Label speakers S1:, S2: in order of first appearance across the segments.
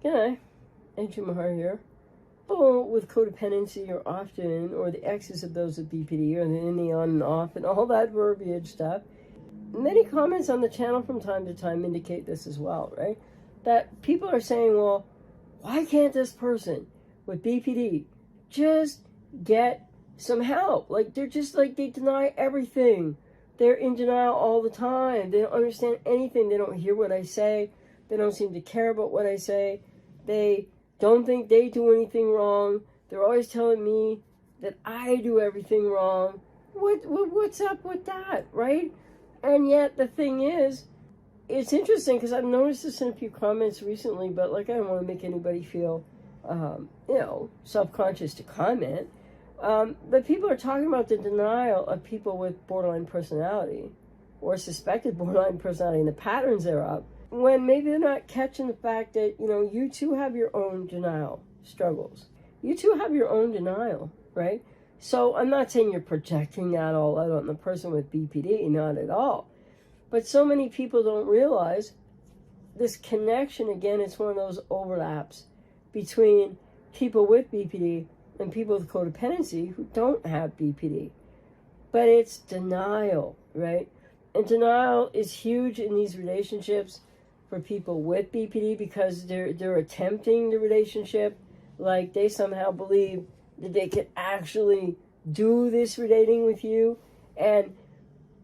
S1: G'day, ajmahari here. People with codependency are often, or the X's of those with BPD, or the in, the on and off, and all that verbiage stuff. Many comments on the channel from time to time indicate this as well, right? That people are saying, well, why can't this person with BPD just get some help? Like, they're just like, they deny everything. They're in denial all the time. They don't understand anything. They don't hear what I say. They don't seem to care about what I say. They don't think they do anything wrong. They're always telling me that I do everything wrong. What's up with that, right? And yet the thing is, it's interesting because I've noticed this in a few comments recently, but like I don't want to make anybody feel, self-conscious to comment. But people are talking about the denial of people with borderline personality or suspected borderline personality and the patterns thereof, when maybe they're not catching the fact that, you too have your own denial struggles. You too have your own denial, right? So I'm not saying you're projecting that all out on the person with BPD, not at all. But so many people don't realize this connection. Again, it's one of those overlaps between people with BPD and people with codependency who don't have BPD. But it's denial, right? And denial is huge in these relationships for people with BPD because they're attempting the relationship like they somehow believe that they can actually do this relating with you, and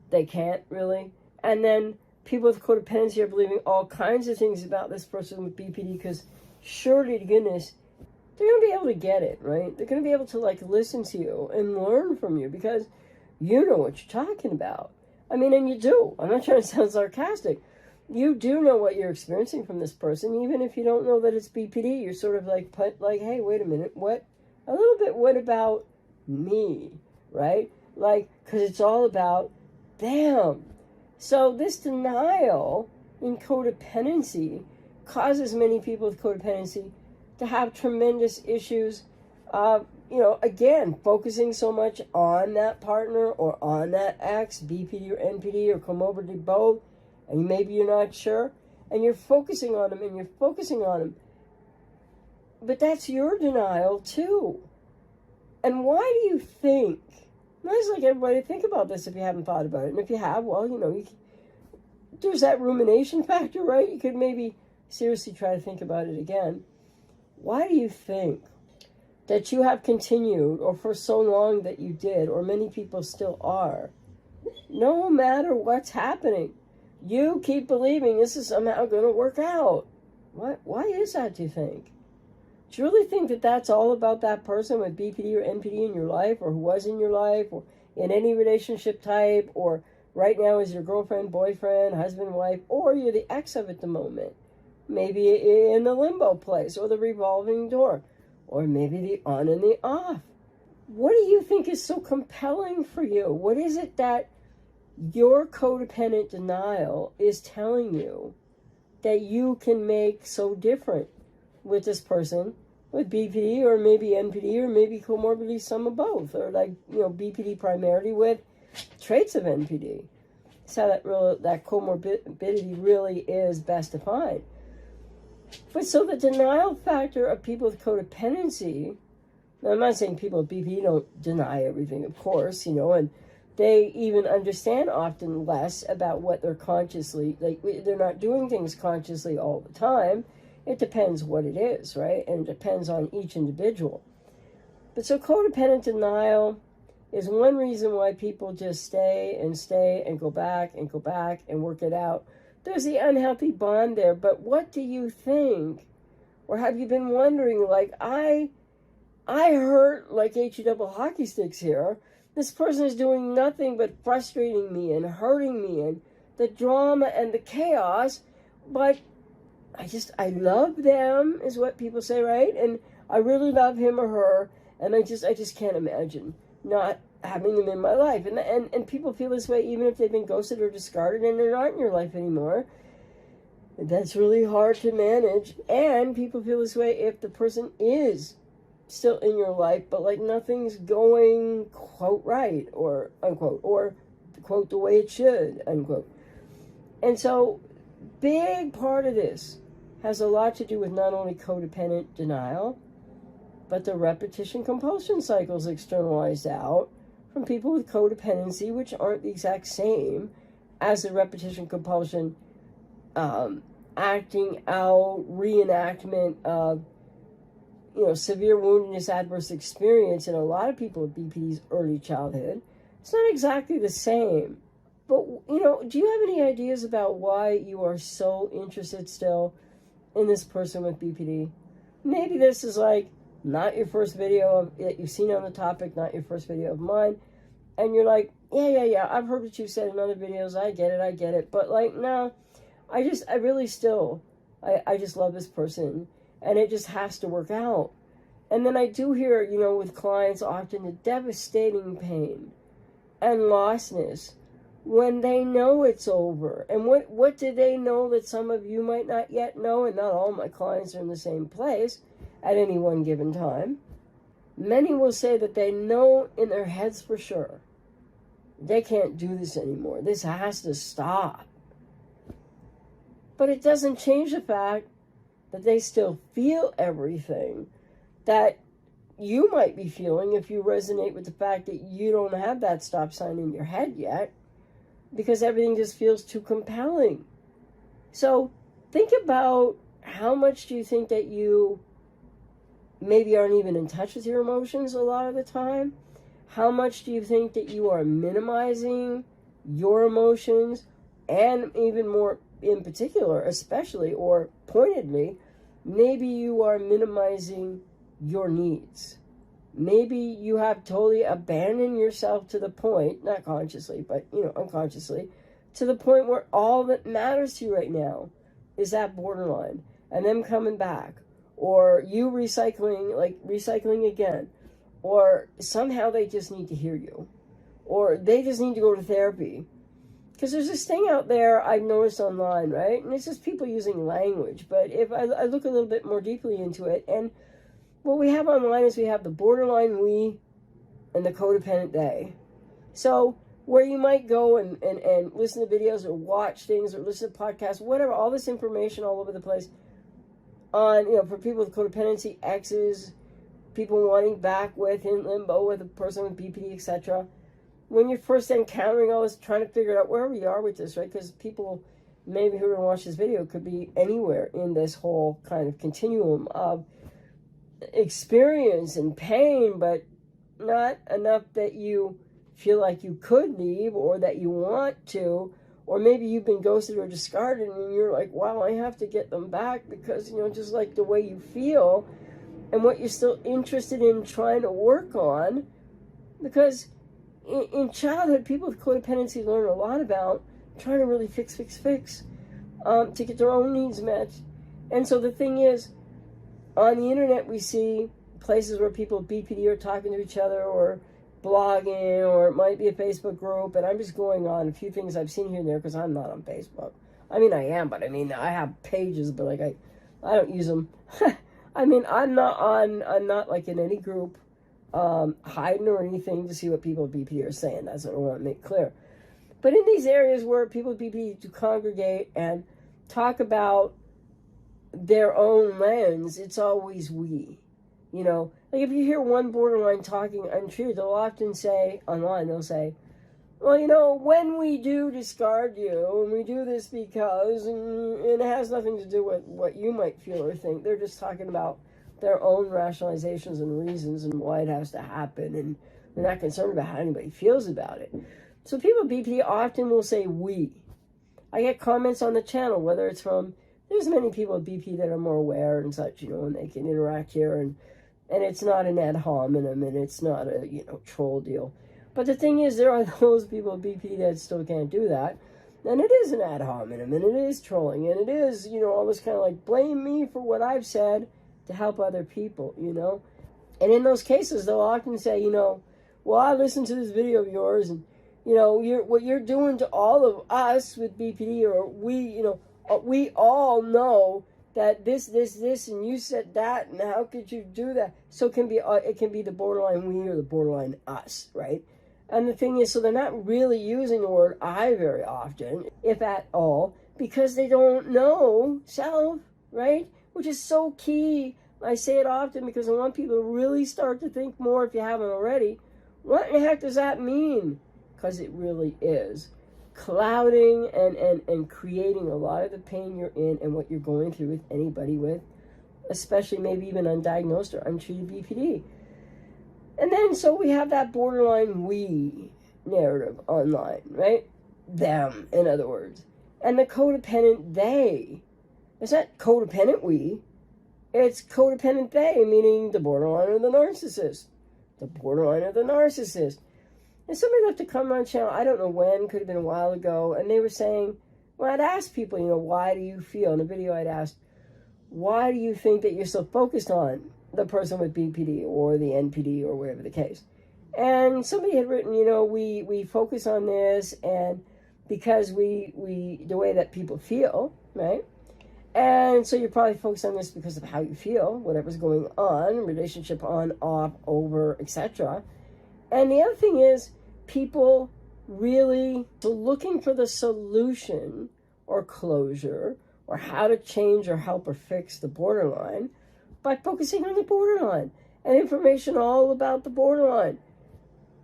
S1: they can't really. And then people with codependency are believing all kinds of things about this person with BPD because surely to goodness, they're going to be able to get it, right? They're going to be able to listen to you and learn from you because you know what you're talking about. I mean, and you do. I'm not trying to sound sarcastic. You do know what you're experiencing from this person, even if you don't know that it's BPD. You're sort of like, hey, wait a minute, what about me, right? Because it's all about them. So this denial in codependency causes many people with codependency to have tremendous issues of, again, focusing so much on that partner or on that ex, BPD or NPD or comorbidity both, and maybe you're not sure, and you're focusing on them, but that's your denial too. And why do you think? And I'd like everybody to think about this if you haven't thought about it, and if you have, well, there's that rumination factor, right? You could maybe seriously try to think about it again. Why do you think that you have continued, or for so long that you did, or many people still are, no matter what's happening, you keep believing this is somehow going to work out? Why is that, do you think? Do you really think that that's all about that person with BPD or NPD in your life, or who was in your life, or in any relationship type, or right now is your girlfriend, boyfriend, husband, wife, or you're the ex of at the moment? Maybe in the limbo place, or the revolving door, or maybe the on and the off. What do you think is so compelling for you? What is it that your codependent denial is telling you that you can make so different with this person with BPD or maybe NPD or maybe comorbidity, some of both, or BPD primarily with traits of NPD? So that comorbidity really is best defined. But so the denial factor of people with codependency, now I'm not saying people with BPD don't deny everything, of course, and they even understand often less about what they're consciously, they're not doing things consciously all the time. It depends what it is, right? And it depends on each individual. But so codependent denial is one reason why people just stay and go back and work it out. There's the unhealthy bond there, but what do you think? Or have you been wondering, I hurt like HE double hockey sticks here. This person is doing nothing but frustrating me and hurting me and the drama and the chaos, but I love them, is what people say, right? And I really love him or her, and I just can't imagine not having them in my life. And people feel this way even if they've been ghosted or discarded and they're not in your life anymore. That's really hard to manage. And people feel this way if the person is still in your life, but nothing's going, quote, right, or unquote, or quote, the way it should, unquote. And so big part of this has a lot to do with not only codependent denial, but the repetition compulsion cycles externalized out from people with codependency, which aren't the exact same as the repetition compulsion acting out, reenactment of, severe woundedness, adverse experience in a lot of people with BPD's early childhood. It's not exactly the same. But, do you have any ideas about why you are so interested still in this person with BPD? Maybe this is like not your first video that you've seen on the topic, not your first video of mine. And you're like, yeah, I've heard what you said in other videos. I get it. But like, no, I just love this person. And it just has to work out. And then I do hear, with clients often the devastating pain and lostness when they know it's over. And what do they know that some of you might not yet know? And not all my clients are in the same place at any one given time. Many will say that they know in their heads for sure they can't do this anymore. This has to stop. But it doesn't change the fact that they still feel everything that you might be feeling if you resonate with the fact that you don't have that stop sign in your head yet, because everything just feels too compelling. So think about, how much do you think that you maybe aren't even in touch with your emotions a lot of the time? How much do you think that you are minimizing your emotions, and even more in particular, especially or pointedly, maybe you are minimizing your needs? Maybe you have totally abandoned yourself to the point, not consciously, but unconsciously, to the point where all that matters to you right now is that borderline and them coming back, or you recycling again, or somehow they just need to hear you, or they just need to go to therapy. Because there's this thing out there I've noticed online, right? And it's just people using language. But if I look a little bit more deeply into it, and what we have online is we have the borderline we and the codependent they. So where you might go and listen to videos or watch things or listen to podcasts, whatever, all this information all over the place on, for people with codependency, exes, people wanting back with, in limbo with a person with BPD, etc. When you're first encountering all this, trying to figure out where we are with this, right? Because people maybe who are going to watch this video could be anywhere in this whole kind of continuum of experience and pain, but not enough that you feel like you could leave or that you want to, or maybe you've been ghosted or discarded and you're like, wow, I have to get them back because, just like the way you feel and what you're still interested in trying to work on. Because in childhood, people with codependency learn a lot about trying to really fix to get their own needs met. And so the thing is, on the internet, we see places where people with BPD are talking to each other or blogging, or it might be a Facebook group. And I'm just going on a few things I've seen here and there because I'm not on Facebook. I mean, I am, but I have pages, but I don't use them. I'm not like in any group hiding or anything to see what people with BPD are saying. That's what I want to make clear. But in these areas where people with BPD do congregate and talk about their own lens, it's always we. Like if you hear one borderline talking untreated, they'll often say, online, they'll say, well, when we do discard you, and we do this because, and it has nothing to do with what you might feel or think. They're just talking about their own rationalizations and reasons and why it has to happen, and they're not concerned about how anybody feels about it. So people with BPD often will say we. I get comments on the channel, whether it's from, there's many people with BPD that are more aware and such, and they can interact here, and it's not an ad hominem, and it's not a, troll deal. But the thing is, there are those people with BPD that still can't do that, and it is an ad hominem, and it is trolling, and it is, all this kind of like, blame me for what I've said to help other people, And in those cases, they'll often say, well, I listened to this video of yours, and, what you're doing to all of us with BPD, or we all know that this, and you said that, and how could you do that? So it can be the borderline we or the borderline us, right? And the thing is, so they're not really using the word I very often, if at all, because they don't know self, right? Which is so key. I say it often because I want people to really start to think more, if you haven't already. What in the heck does that mean? Because it really is clouding and creating a lot of the pain you're in and what you're going through with anybody with, especially maybe even undiagnosed or untreated BPD. And then so we have that borderline we narrative online, right? Them, in other words. And the codependent they. It's not codependent we. It's codependent they, meaning the borderline or the narcissist. The borderline or the narcissist. And somebody left a comment on the channel, I don't know when, could have been a while ago, and they were saying, well, I'd asked people, why do you feel, in a video I'd asked, why do you think that you're so focused on the person with BPD or the NPD or whatever the case? And somebody had written, we focus on this and because we the way that people feel, right? And so you're probably focused on this because of how you feel, whatever's going on, relationship on, off, over, etc. And the other thing is people really looking for the solution or closure or how to change or help or fix the borderline by focusing on the borderline and information all about the borderline.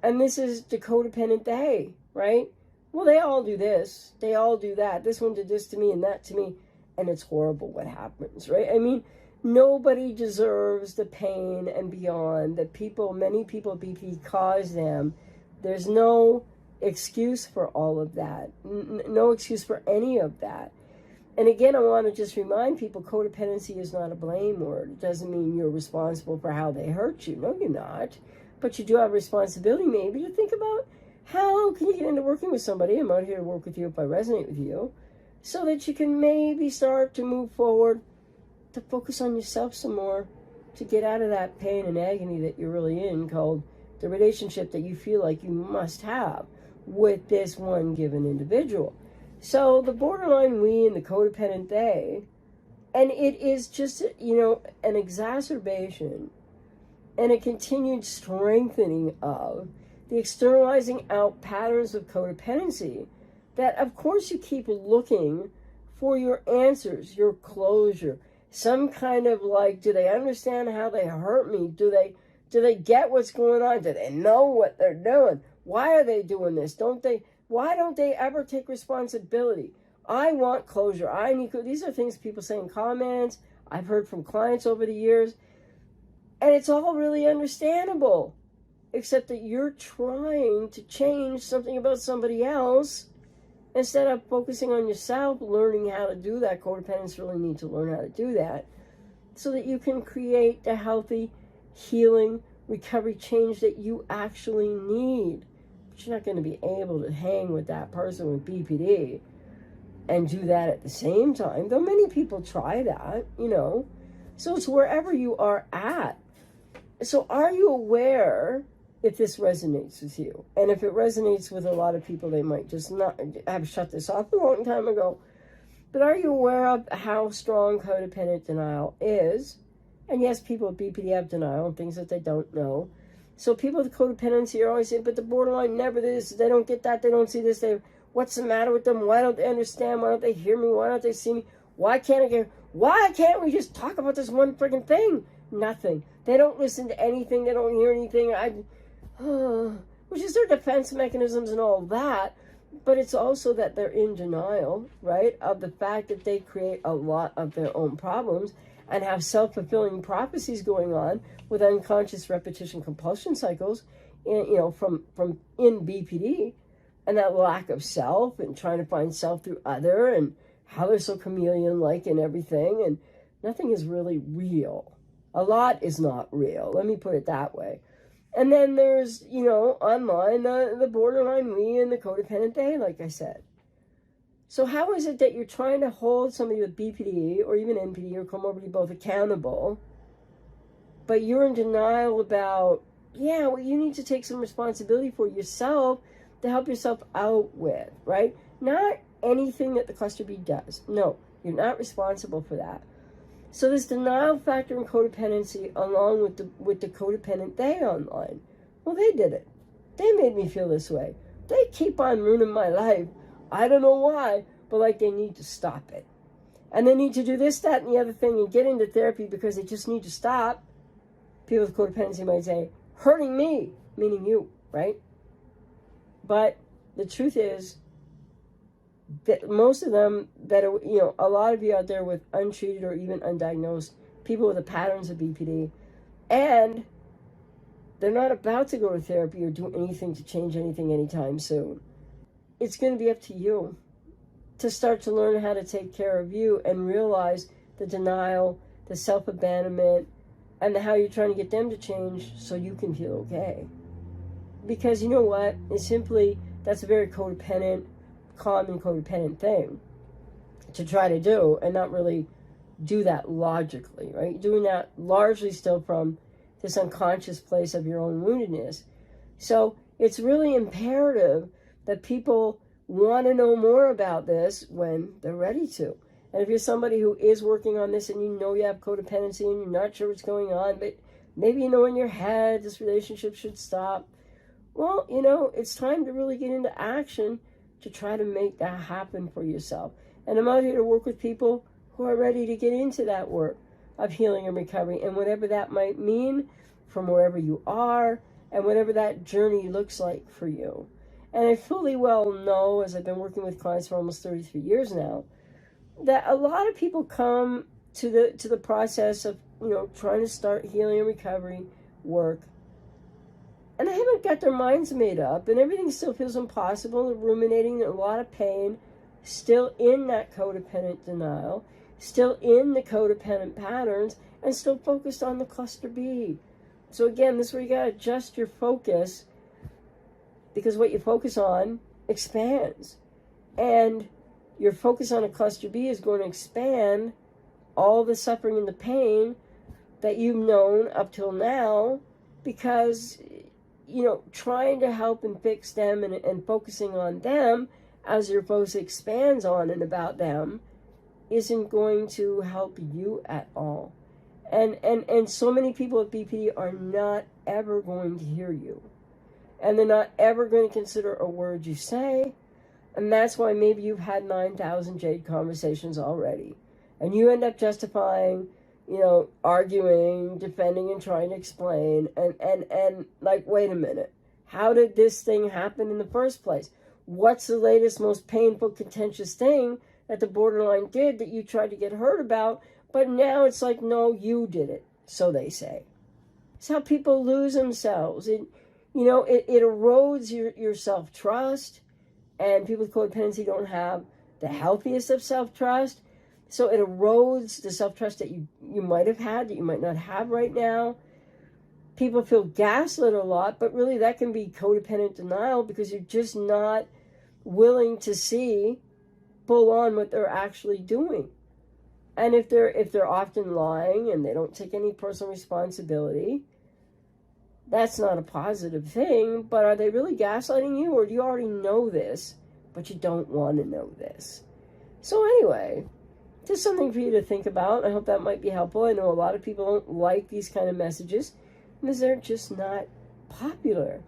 S1: And this is the codependent they, right? Well, they all do this. They all do that. This one did this to me and that to me. And it's horrible what happens, right? I mean, nobody deserves the pain and beyond that many people with BPD cause them. There's no excuse for all of that. No excuse for any of that. And again, I want to just remind people, codependency is not a blame word. It doesn't mean you're responsible for how they hurt you. No, you're not. But you do have a responsibility maybe to think about how can you get into working with somebody. I'm out here to work with you if I resonate with you. So that you can maybe start to move forward, to focus on yourself some more, to get out of that pain and agony that you're really in, called the relationship that you feel like you must have with this one given individual. So the borderline we and the codependent they, and it is just, an exacerbation and a continued strengthening of the externalizing out patterns of codependency that, of course, you keep looking for your answers, your closure, some kind of do they understand how they hurt me? Do they get what's going on? Do they know what they're doing? Why are they doing this? Why don't they ever take responsibility? I want closure. These are things people say in comments. I've heard from clients over the years. And it's all really understandable, except that you're trying to change something about somebody else instead of focusing on yourself, learning how to do that. Codependents really need to learn how to do that so that you can create the healthy, healing, recovery change that you actually need. But you're not going to be able to hang with that person with BPD and do that at the same time, though many people try that, So it's wherever you are at. So are you aware if this resonates with you? And if it resonates with a lot of people, they might just not have shut this off a long time ago. But are you aware of how strong codependent denial is? And yes, people with BPD have denial and things that they don't know. So people with codependency are always saying, but the borderline never this, they don't get that, they don't see this, what's the matter with them? Why don't they understand? Why don't they hear me? Why don't they see me? Why can't we just talk about this one freaking thing? Nothing. They don't listen to anything. They don't hear anything. Which is their defense mechanisms and all that. But it's also that they're in denial, right, of the fact that they create a lot of their own problems and have self-fulfilling prophecies going on with unconscious repetition compulsion cycles, from in BPD, and that lack of self and trying to find self through other and how they're so chameleon-like and everything, and nothing is really real. A lot is not real. Let me put it that way. And then there's, online, the borderline we and the codependent they, like I said. So how is it that you're trying to hold somebody with BPD or even NPD or comorbidity both accountable, but you're in denial about, you need to take some responsibility for yourself to help yourself out with, right? Not anything that the cluster B does. No, you're not responsible for that. So this denial factor in codependency along with the codependent they online. Well, they did it. They made me feel this way. They keep on ruining my life. I don't know why, but they need to stop it. and they need to do this, that, and the other thing and get into therapy because they just need to stop, people with codependency might say, hurting me, meaning you, right? But the truth is that most of them that are, a lot of you out there with untreated or even undiagnosed people with the patterns of BPD, and they're not about to go to therapy or do anything to change anything anytime soon. It's going to be up to you to start to learn how to take care of you and realize the denial, the self-abandonment, and how you're trying to get them to change so you can feel okay. Because you know what? It's simply, that's a very common codependent thing to try to do and not really do that logically, right? Doing that largely still from this unconscious place of your own woundedness. So it's really imperative that people want to know more about this when they're ready to. And if you're somebody who is working on this and you know you have codependency and you're not sure what's going on, but maybe you know in your head this relationship should stop, well, it's time to really get into action to try to make that happen for yourself. And I'm out here to work with people who are ready to get into that work of healing and recovery, and whatever that might mean from wherever you are, and whatever that journey looks like for you. And I fully well know, as I've been working with clients for almost 33 years now, that a lot of people come to the process of, trying to start healing and recovery work, and they haven't got their minds made up, and everything still feels impossible. They're ruminating, a lot of pain, still in that codependent denial, still in the codependent patterns, and still focused on the cluster B. So again, this is where you got to adjust your focus, because what you focus on expands. And your focus on a cluster B is going to expand all the suffering and the pain that you've known up till now, because trying to help and fix them and focusing on them as your focus expands on and about them isn't going to help you at all. And so many people with BPD are not ever going to hear you. And they're not ever going to consider a word you say. And that's why maybe you've had 9,000 Jade conversations already. And you end up justifying, arguing, defending, and trying to explain. And like, wait a minute. How did this thing happen in the first place? What's the latest, most painful, contentious thing that the borderline did that you tried to get heard about? But now it's like, no, you did it, so they say. It's how people lose themselves. It erodes your self-trust. And people with codependency don't have the healthiest of self-trust. So it erodes the self-trust that you might have had, that you might not have right now. People feel gaslit a lot, but really that can be codependent denial because you're just not willing to see full on what they're actually doing. And if they're often lying and they don't take any personal responsibility, that's not a positive thing. But are they really gaslighting you, or do you already know this, but you don't want to know this? So anyway, just something for you to think about. I hope that might be helpful. I know a lot of people don't like these kind of messages because they're just not popular.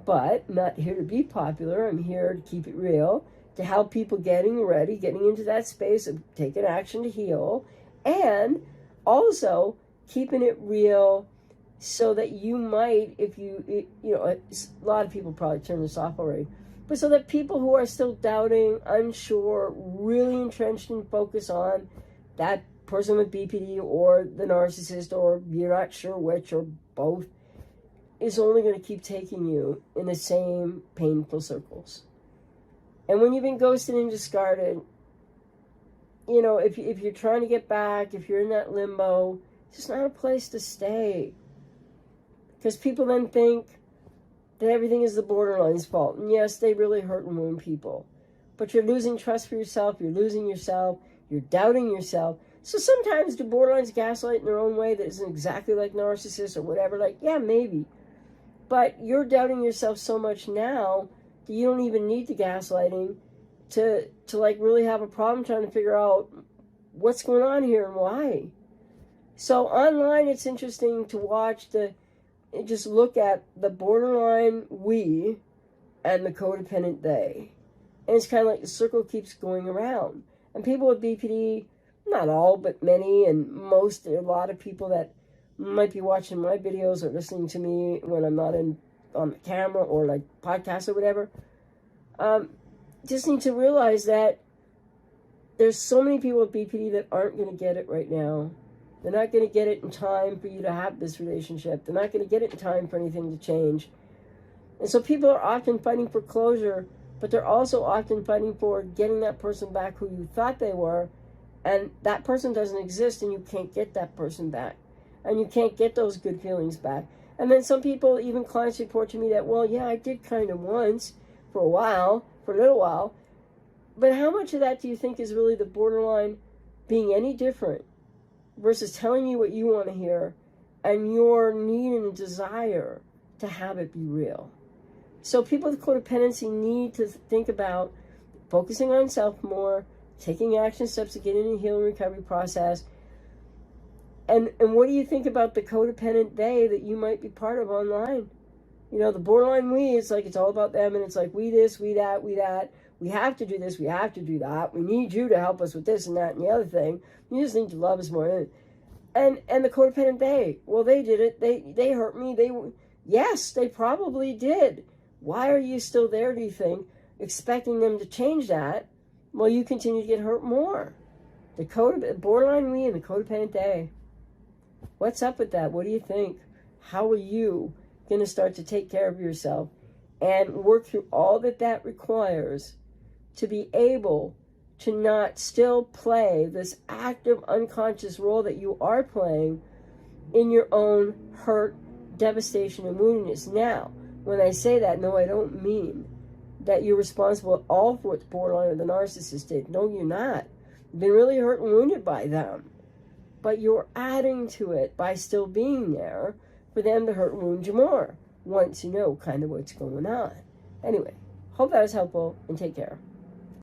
S1: But I'm not here to be popular. I'm here to keep it real, to help people getting ready, getting into that space of taking action to heal, and also keeping it real so that you might, a lot of people probably turn this off already, but so that people who are still doubting, unsure, really entrenched in focus on that person with BPD or the narcissist, or you're not sure which, or both, is only going to keep taking you in the same painful circles. And when you've been ghosted and discarded, if you're trying to get back, if you're in that limbo, it's just not a place to stay. Because people then think that everything is the borderline's fault. And yes, they really hurt and wound people. But you're losing trust for yourself, you're losing yourself, you're doubting yourself. So sometimes do borderlines gaslight in their own way that isn't exactly like narcissists or whatever? Like, yeah, maybe. But you're doubting yourself so much now that you don't even need the gaslighting to like really have a problem trying to figure out what's going on here and why. So online, it's interesting to watch just look at the borderline we and the codependent they. And it's kind of like the circle keeps going around. And people with BPD, not all, but many and most, a lot of people that might be watching my videos or listening to me when I'm not on the camera or like podcasts or whatever, just need to realize that there's so many people with BPD that aren't going to get it right now. They're not going to get it in time for you to have this relationship. They're not going to get it in time for anything to change. And so people are often fighting for closure, but they're also often fighting for getting that person back who you thought they were, and that person doesn't exist, and you can't get that person back. And you can't get those good feelings back. And then some people, even clients, report to me that, well, yeah, I did kind of once, for a while, for a little while. But how much of that do you think is really the borderline being any different versus telling you what you want to hear and your need and desire to have it be real? So people with codependency need to think about focusing on self more, taking action steps to get in the healing recovery process. And what do you think about the codependent they that you might be part of online? You know, the borderline we, it's like it's all about them, and it's like we this, we that, we that. We have to do this, we have to do that. We need you to help us with this and that and the other thing. You just need to love us more. And the codependent they, well, they did it. They hurt me. Yes, they probably did. Why are you still there, do you think, expecting them to change that? Well, you continue to get hurt more. The borderline we and the codependent they. What's up with that? What do you think? How are you going to start to take care of yourself and work through all that requires to be able to not still play this active unconscious role that you are playing in your own hurt, devastation, and woundedness? Now, when I say that, no, I don't mean that you're responsible at all for what's borderline or the narcissist did. No, you're not. You've been really hurt and wounded by them. But you're adding to it by still being there for them to hurt and wound you more once you know kind of what's going on. Anyway, hope that was helpful, and take care.